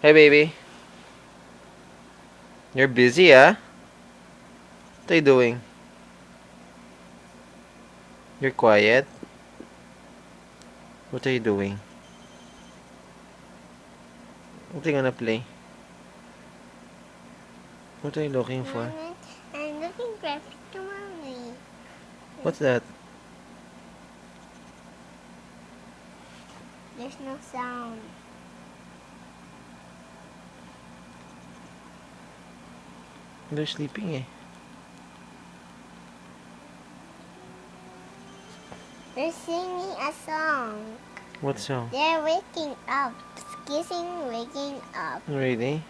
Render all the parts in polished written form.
Hey, baby. You're busy, ah? What are you doing? You're quiet? What are you doing? What are you gonna play? What are you looking for? I'm looking for a picture, Mommy. What's that? There's no sound. They're sleeping, eh. They're singing a song. What song? They're waking up. Kissing, waking up. Really?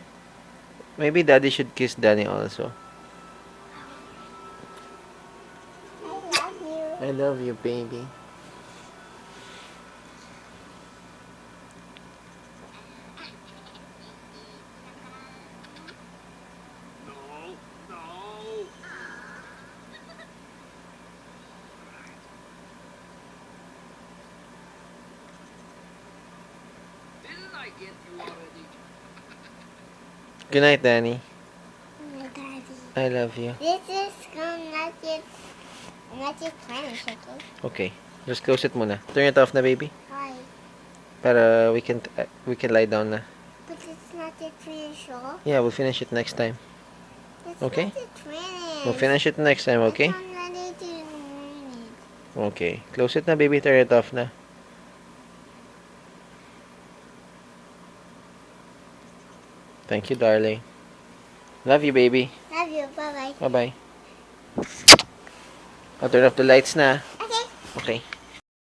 Maybe Daddy should kiss Danny also. I love you. I love you, baby. Good night, Danny. My daddy. I love you. This is not yet finished, okay? Okay. Just close it muna. Turn it off na, baby. Why? Para we can lie down na. But it's not yet finished, oh? Yeah, we'll finish it next time. It's Okay. not yet finished. We'll finish it next time, okay? I'm ready to learn it. Okay. Close it na, baby. Turn it off na. Thank you, darling. Love you, baby. Love you. Bye-bye. Bye-bye. I'll turn off the lights na. Okay. Okay.